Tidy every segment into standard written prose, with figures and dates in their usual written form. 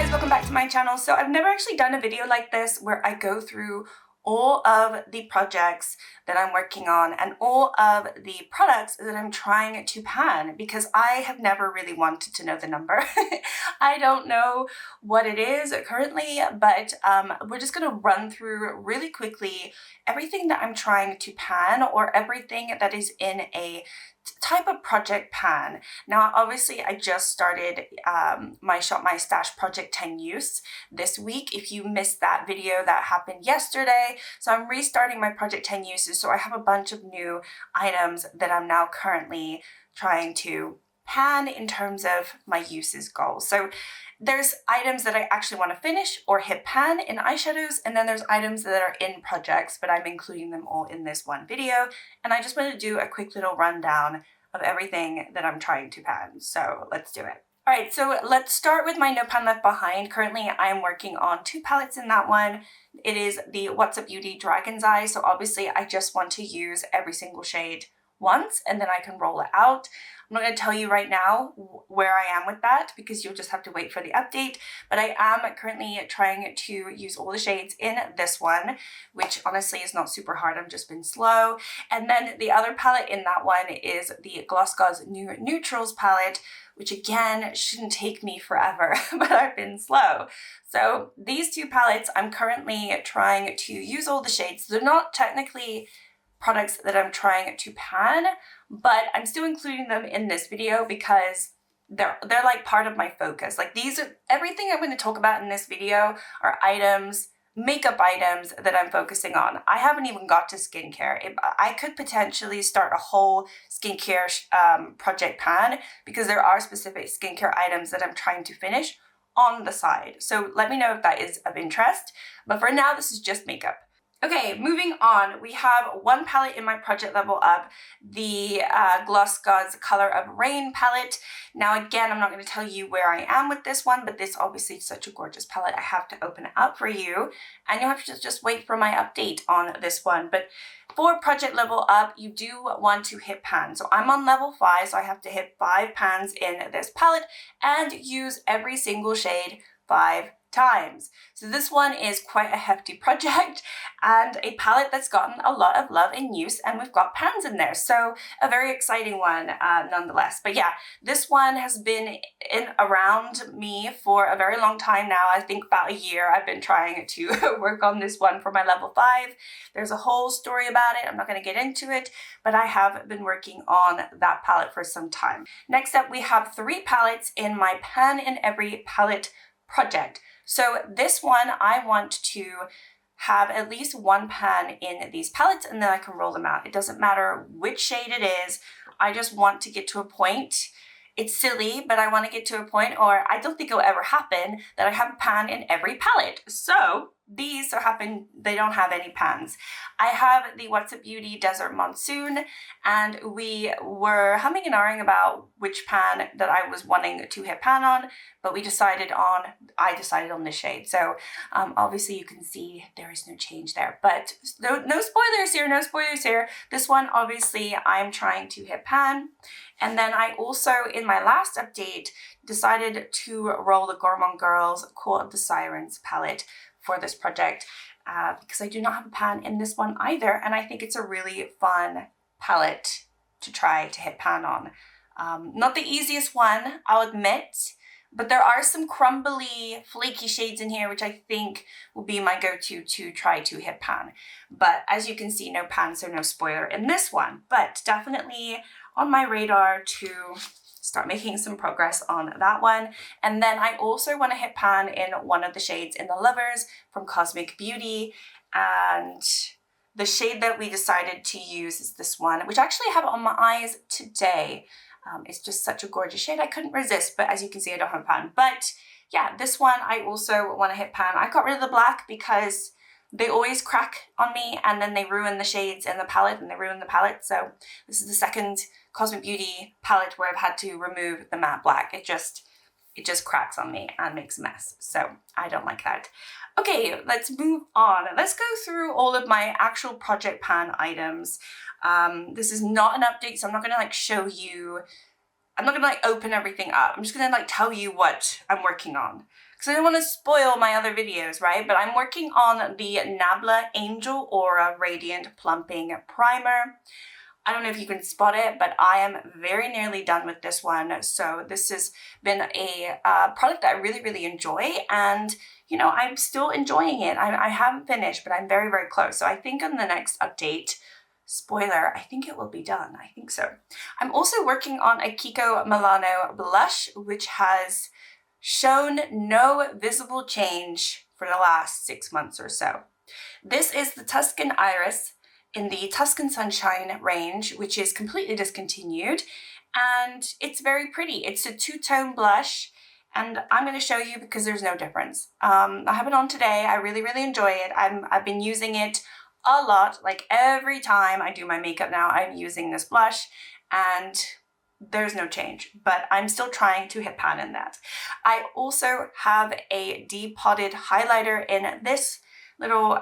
guys, welcome back to my channel. So I've never actually done a video like this where I go through all of the projects that I'm working on and all of the products that I'm trying to pan, because I have never really wanted to know the number. I don't know what it is currently, but we're just going to run through really quickly everything that I'm trying to pan, or everything that is in a type of project pan. Now obviously I just started my Shop My Stash Project 10 use this week. If you missed that video, that happened yesterday. So I'm restarting my Project 10 uses, so I have a bunch of new items that I'm now currently trying to pan in terms of my uses goals. So there's items that I actually want to finish or hit pan in eyeshadows, and then there's items that are in projects, but I'm including them all in this one video. And I just want to do a quick little rundown of everything that I'm trying to pan. So let's do it. All right, so let's start with my No Pan Left Behind. Currently, I'm working on 2 palettes in that one. It is the What's Up Beauty Dragon's Eye. So obviously, I just want to use every single shade once, and then I can roll it out. I'm not going to tell you right now where I am with that, because you'll just have to wait for the update, but I am currently trying to use all the shades in this one, which honestly is not super hard. I've just been slow. And then the other palette in that one is the GlossGods New Neutrals palette, which again shouldn't take me forever, but I've been slow. So these 2 palettes, I'm currently trying to use all the shades. They're not technically products that I'm trying to pan, but I'm still including them in this video because they're like part of my focus. Like, these are everything I'm going to talk about in this video are items, makeup items that I'm focusing on. I haven't even got to skincare. I could potentially start a whole skincare project pan, because there are specific skincare items that I'm trying to finish on the side. So let me know if that is of interest. But for now, this is just makeup. Okay, moving on, we have 1 palette in my project level up, the GlossGods Color of Rain palette. Now again, I'm not going to tell you where I am with this one, but this obviously is such a gorgeous palette. I have to open it up for you, and you'll have to just wait for my update on this one. But for project level up, you do want to hit pan. So I'm on level 5, so I have to hit 5 pans in this palette and use every single shade 5 times. So this one is quite a hefty project, and a palette that's gotten a lot of love and use, and we've got pans in there, so a very exciting one nonetheless. But yeah, this one has been around me for a very long time now. I think about a year I've been trying to work on this one for my level 5. There's a whole story about it. I'm not going to get into it, but I have been working on that palette for some time. Next up, we have 3 palettes in my pan in every palette project. So this one, I want to have at least 1 pan in these palettes, and then I can roll them out. It doesn't matter which shade it is. I just want to get to a point. It's silly, but I want to get to a point, or I don't think it'll ever happen, that I have a pan in every palette. So these happen, they don't have any pans. I have the What's Up Beauty Desert Monsoon, and we were humming and ahhing about which pan that I was wanting to hit pan on, but I decided on this shade. So obviously you can see there is no change there, but no spoilers here, no spoilers here. This one, obviously I'm trying to hit pan. And then I also, in my last update, decided to roll the Gourmand Girls Call of the Sirens palette for this project, because I do not have a pan in this one either, and I think it's a really fun palette to try to hit pan on. Not the easiest one, I'll admit, but there are some crumbly, flaky shades in here, which I think will be my go-to to try to hit pan. But as you can see, no pan, so no spoiler in this one, but definitely on my radar to start making some progress on that one. And then I also want to hit pan in one of the shades in the Lovers from Cosmic Beauty, and the shade that we decided to use is this one, which I actually have on my eyes today. It's just such a gorgeous shade. I couldn't resist, but as you can see, I don't have a pan. But yeah, this one I also want to hit pan. I got rid of the black because they always crack on me, and then they ruin the shades in the palette, and they ruin the palette. So this is the second Cosmic Beauty palette where I've had to remove the matte black. It just cracks on me and makes a mess. So I don't like that. Okay, let's move on. Let's go through all of my actual project pan items. This is not an update, so I'm not gonna like show you, I'm not gonna like open everything up. I'm just gonna like tell you what I'm working on. because I don't want to spoil my other videos, right? But I'm working on the Nabla Angel Aura Radiant Plumping Primer. I don't know if you can spot it, but I am very nearly done with this one. So this has been a product that I really, really enjoy, and you know, I'm still enjoying it. I haven't finished, but I'm very, very close. So I think on the next update, spoiler, I think it will be done. I think so. I'm also working on a Kiko Milano blush, which has shown no visible change for the last 6 months or so. This is the Tuscan Iris in the Tuscan Sunshine range, which is completely discontinued, and it's very pretty. It's a two-tone blush, and I'm going to show you because there's no difference. I have it on today. I really, really enjoy it. I've been using it a lot. Like every time I do my makeup now, I'm using this blush, and there's no change, but I'm still trying to hit pan in that. I also have a depotted highlighter in this little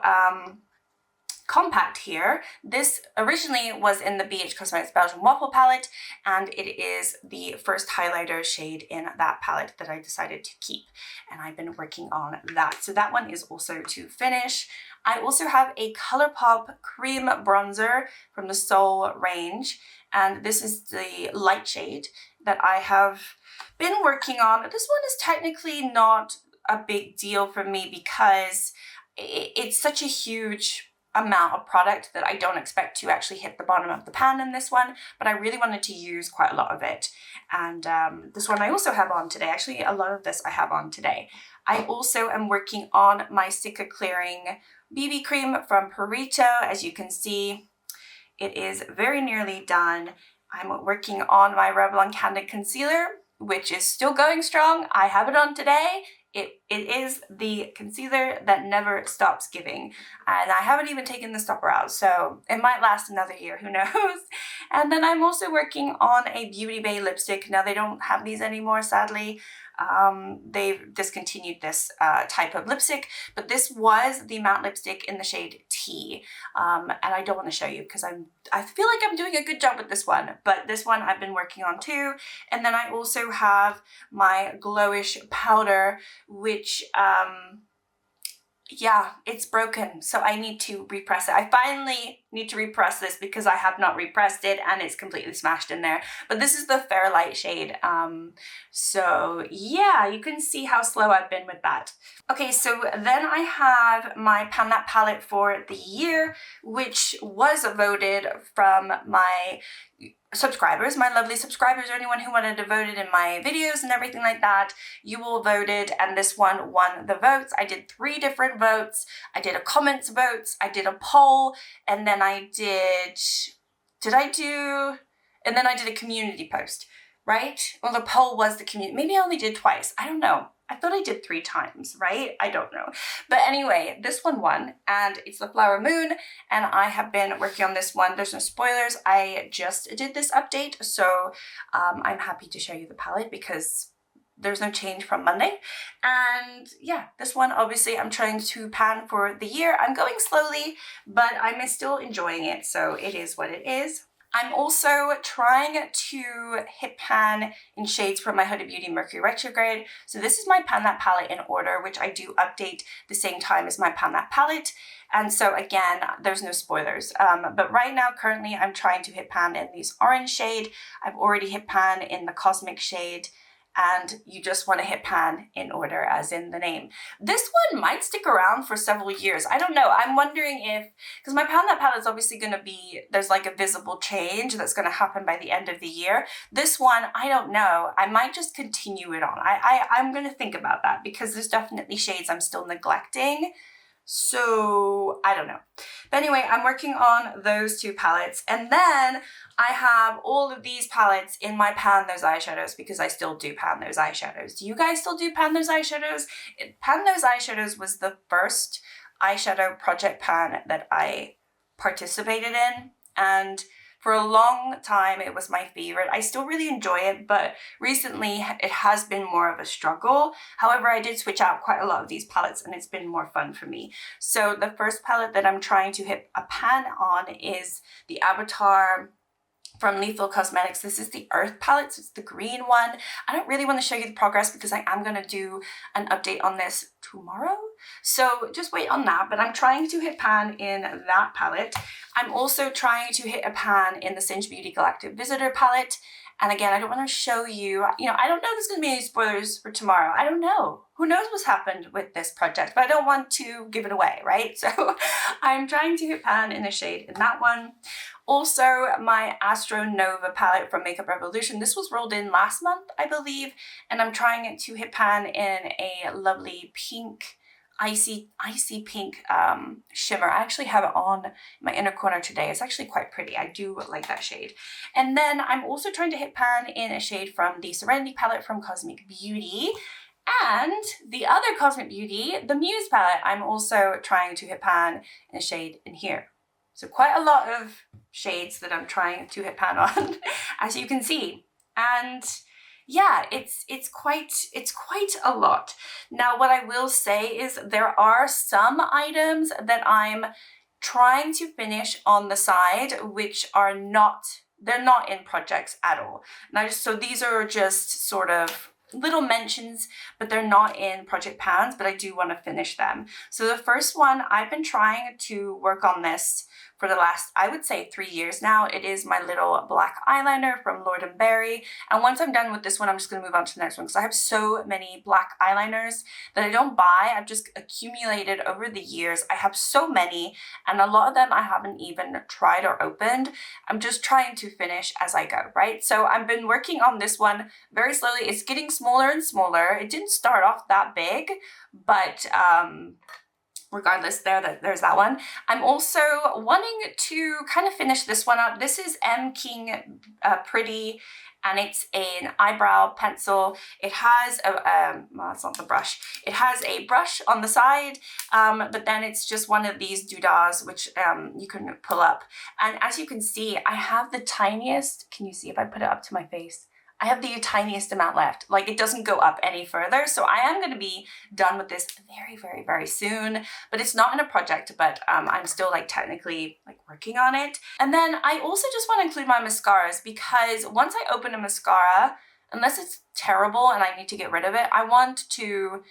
compact here. This originally was in the BH Cosmetics Belgian Waffle palette, and it is the first highlighter shade in that palette that I decided to keep, and I've been working on that. So that one is also to finish. I also have a ColourPop cream bronzer from the Soul range, and this is the light shade that I have been working on. This one is technically not a big deal for me because it's such a huge amount of product that I don't expect to actually hit the bottom of the pan in this one, but I really wanted to use quite a lot of it. And this one I also have on today. Actually, a lot of this I have on today. I also am working on my sticker clearing BB cream from Perito. As you can see, it is very nearly done. I'm working on my Revlon Candid Concealer, which is still going strong. I have it on today. It is the concealer that never stops giving, and I haven't even taken the stopper out, so it might last another year, who knows. And then I'm also working on a Beauty Bay lipstick. Now they don't have these anymore, sadly. They've discontinued this type of lipstick, but this was the matte lipstick in the shade Tea, and I don't want to show you because I feel like I'm doing a good job with this one, but this one I've been working on too. And then I also have my glowish powder, which yeah, it's broken, so I need to repress it. I finally need to repress this because I have not repressed it and it's completely smashed in there. But this is the Fairlight shade. So yeah, you can see how slow I've been with that. Okay, so then I have my Pan That palette for the year, which was voted from my subscribers, my lovely subscribers, or anyone who wanted to vote it in my videos and everything like that. You all voted, and this one won the votes. I did 3 different votes. I did a comments vote, I did a poll, and then I did a community post, right? Well, the poll was the community. Maybe I only did twice. I don't know. I thought I did 3 times, right? I don't know. But anyway, this one won, and it's the Flower Moon, and I have been working on this one. There's no spoilers. I just did this update, so I'm happy to show you the palette because there's no change from Monday. And yeah, this one, obviously, I'm trying to pan for the year. I'm going slowly, but I'm still enjoying it, so it is what it is. I'm also trying to hit pan in shades from my Huda Beauty Mercury Retrograde. So this is my Pan That palette in order, which I do update the same time as my Pan That palette. And so again, there's no spoilers. But right now, currently, I'm trying to hit pan in this orange shade. I've already hit pan in the Cosmic shade. And you just want to hit pan in order, as in the name. This one might stick around for several years. I don't know. I'm wondering if, because my Pan That palette is obviously going to be, there's like a visible change that's going to happen by the end of the year. This one, I don't know. I might just continue it on. I'm going to think about that because there's definitely shades I'm still neglecting. So I don't know. But anyway, I'm working on those 2 palettes, and then I have all of these palettes in my Pan Those Eyeshadows because I still do pan those eyeshadows. Do you guys still do pan those eyeshadows? Pan Those Eyeshadows was the first eyeshadow project pan that I participated in, and for a long time it was my favorite. I still really enjoy it, but recently it has been more of a struggle. However, I did switch out quite a lot of these palettes and it's been more fun for me. So the first palette that I'm trying to hit a pan on is the Avatar from Lethal Cosmetics. This is the Earth palette, so it's the green one. I don't really want to show you the progress because I am going to do an update on this tomorrow. So just wait on that, but I'm trying to hit pan in that palette. I'm also trying to hit a pan in the Singe Beauty Galactic Visitor palette. And again, I don't want to show you, I don't know if there's going to be any spoilers for tomorrow. I don't know. Who knows what's happened with this project, but I don't want to give it away, right? So I'm trying to hit pan in a shade in that one. Also, my Astro Nova palette from Makeup Revolution. This was rolled in last month, I believe, and I'm trying to hit pan in a lovely pink, icy pink shimmer. I actually have it on my inner corner today. It's actually quite pretty. I do like that shade. And then I'm also trying to hit pan in a shade from the Serenity palette from Cosmic Beauty. And the other Cosmic Beauty, the Muse palette, I'm also trying to hit pan in a shade in here. So quite a lot of shades that I'm trying to hit pan on, as you can see. And yeah, it's quite a lot. Now, what I will say is there are some items that I'm trying to finish on the side, which are they're not in projects at all. Now, so these are just sort of little mentions, but they're not in project pans, but I do want to finish them. So the first one, I've been trying to work on this for the last, I would say, 3 years now. It is my little black eyeliner from Lord & Berry. And once I'm done with this one, I'm just going to move on to the next one because I have so many black eyeliners that I don't buy. I've just accumulated over the years. I have so many, and a lot of them I haven't even tried or opened. I'm just trying to finish as I go, right? So I've been working on this one very slowly. It's getting smaller and smaller. It didn't start off that big, but regardless, there's that one. I'm also wanting to kind of finish this one up. This is M. King Pretty, and it's an eyebrow pencil. It has well, it's not the brush. It has a brush on the side, but then it's just one of these doodahs, which you can pull up. And as you can see, I have the tiniest, can you see if I put it up to my face? I have the tiniest amount left. Like, it doesn't go up any further. So I am going to be done with this very, very, very soon. But it's not in a project, but I'm still like technically like working on it. And then I also just want to include my mascaras, because once I open a mascara, unless it's terrible and I need to get rid of it, I want to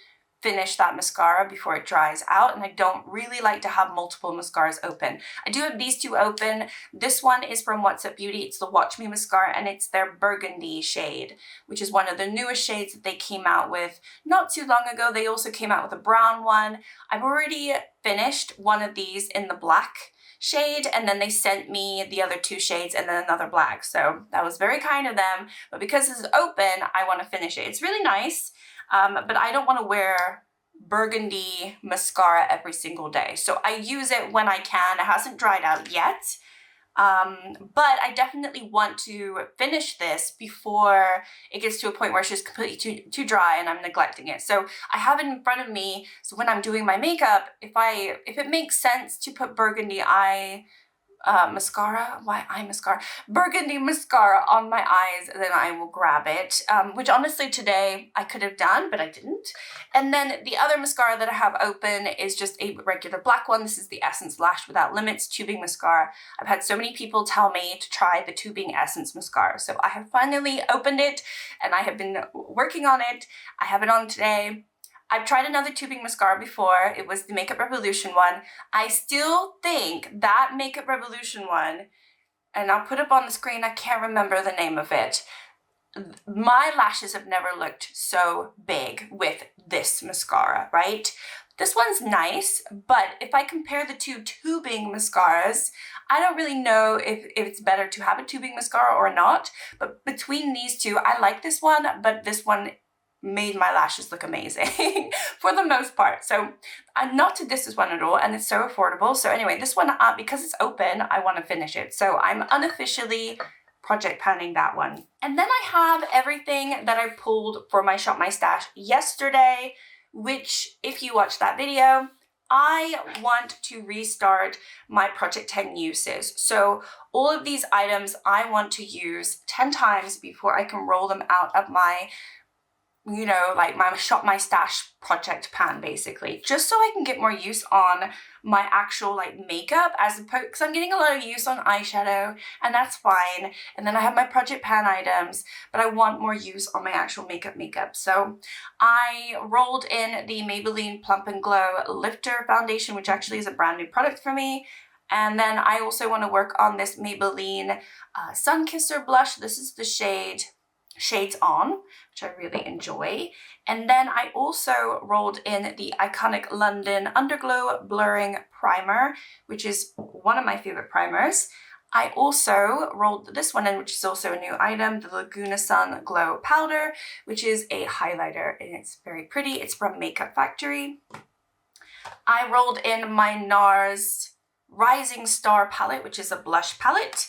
finish that mascara before it dries out, and I don't really like to have multiple mascaras open. I do have these two open. This one is from What's Up Beauty. It's the Watch Me mascara, and it's their burgundy shade, which is one of the newest shades that they came out with not too long ago. They also came out with a brown one. I've already finished one of these in the black shade, and then they sent me the other two shades and then another black. So that was very kind of them, but because this is open, I want to finish it. It's really nice. But I don't want to wear burgundy mascara every single day. So I use it when I can. It hasn't dried out yet. But I definitely want to finish this before it gets to a point where it's just completely too dry and I'm neglecting it. So I have it in front of me. So when I'm doing my makeup, if it makes sense to put burgundy burgundy mascara on my eyes, then I will grab it, which honestly today I could have done, but I didn't. And then the other mascara that I have open is just a regular black one. This is the Essence Lash Without Limits Tubing Mascara. I've had so many people tell me to try the Tubing Essence Mascara, so I have finally opened it and I have been working on it. I have it on today. I've tried another tubing mascara before. It was the Makeup Revolution one. I still think that Makeup Revolution one, and I'll put up on the screen, I can't remember the name of it. My lashes have never looked so big with this mascara, right? This one's nice, but if I compare the two tubing mascaras, I don't really know if it's better to have a tubing mascara or not. But between these two, I like this one, but this one made my lashes look amazing for the most part. So I'm not to diss this one at all, and it's so affordable. So anyway, this one, because it's open, I want to finish it. So I'm unofficially project panning that one. And then I have everything that I pulled for my Shop My Stash yesterday, which, if you watched that video, I want to restart my Project 10 uses. So all of these items I want to use 10 times before I can roll them out of my you know, like my shop my stash project pan, basically, just so I can get more use on my actual like makeup, as opposed, because I'm getting a lot of use on eyeshadow, and that's fine. And then I have my project pan items, but I want more use on my actual makeup. So I rolled in the Maybelline Plump and Glow Lifter Foundation, which actually is a brand new product for me. And then I also want to work on this Maybelline Sun Kisser blush. This is the Shades On, which I really enjoy. And then I also rolled in the iconic London Underglow Blurring Primer, which is one of my favorite primers. I also rolled this one in, which is also a new item, the Laguna Sun Glow Powder, which is a highlighter, and it's very pretty. It's from Makeup Factory. I rolled in my NARS Rising Star palette, which is a blush palette.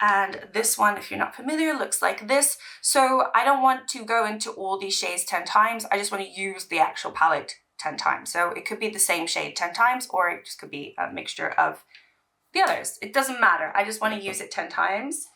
And this one, if you're not familiar, looks like this. So I don't want to go into all these shades 10 times. I just want to use the actual palette 10 times. So it could be the same shade 10 times, or it just could be a mixture of the others. It doesn't matter. I just want to use it 10 times.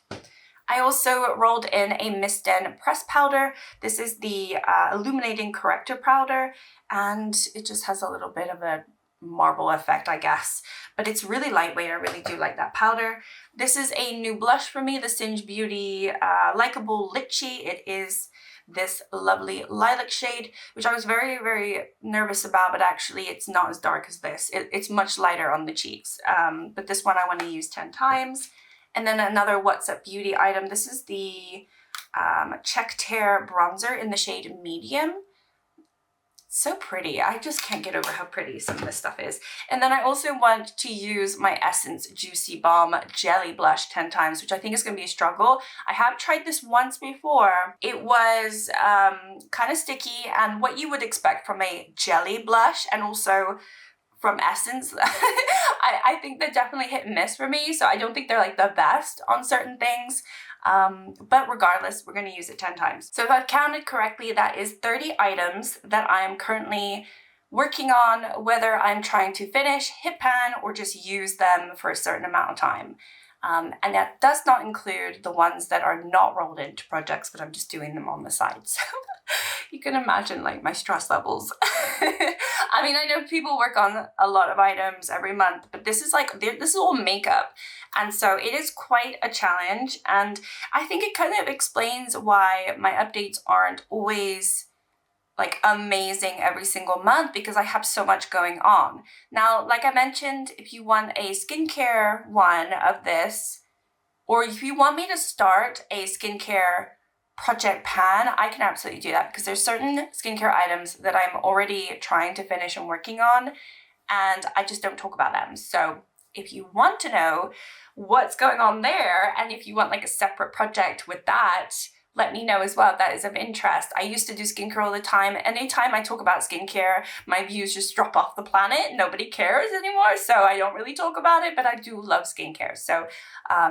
I also rolled in a Miss Den press powder. This is the illuminating corrector powder, and it just has a little bit of a marble effect, I guess, but it's really lightweight. I really do like that powder. This is a new blush for me, the Singe Beauty Likeable Litchi. It is this lovely lilac shade, which I was very, very nervous about, but actually it's not as dark as this. It's much lighter on the cheeks, but this one I want to use 10 times. And then another What's Up Beauty item. This is the Check Tear bronzer in the shade Medium. So pretty. I just can't get over how pretty some of this stuff is. And then I also want to use my Essence Juicy Balm Jelly Blush 10 times, which I think is going to be a struggle. I have tried this once before. It was kind of sticky, and what you would expect from a jelly blush, and also from Essence, I think they're definitely hit and miss for me. So I don't think they're like the best on certain things. But regardless, we're going to use it 10 times. So if I've counted correctly, that is 30 items that I am currently working on, whether I'm trying to finish, hit pan, or just use them for a certain amount of time. And that does not include the ones that are not rolled into projects, but I'm just doing them on the side. So you can imagine like my stress levels. I mean, I know people work on a lot of items every month, but this is all makeup. And so it is quite a challenge. And I think it kind of explains why my updates aren't always like amazing every single month, because I have so much going on. Now, like I mentioned, if you want a skincare one of this, or if you want me to start a skincare project pan, I can absolutely do that, because there's certain skincare items that I'm already trying to finish and working on, and I just don't talk about them. So if you want to know what's going on there, and if you want like a separate project with that, let me know as well if that is of interest. I used to do skincare all the time. Anytime I talk about skincare, my views just drop off the planet. Nobody cares anymore, so I don't really talk about it, but I do love skincare. So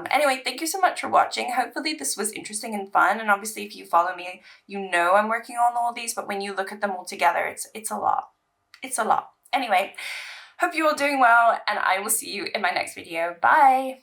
anyway, thank you so much for watching. Hopefully this was interesting and fun. And obviously if you follow me, you know I'm working on all these, but when you look at them all together, it's a lot. It's a lot. Anyway, hope you're all doing well, and I will see you in my next video. Bye!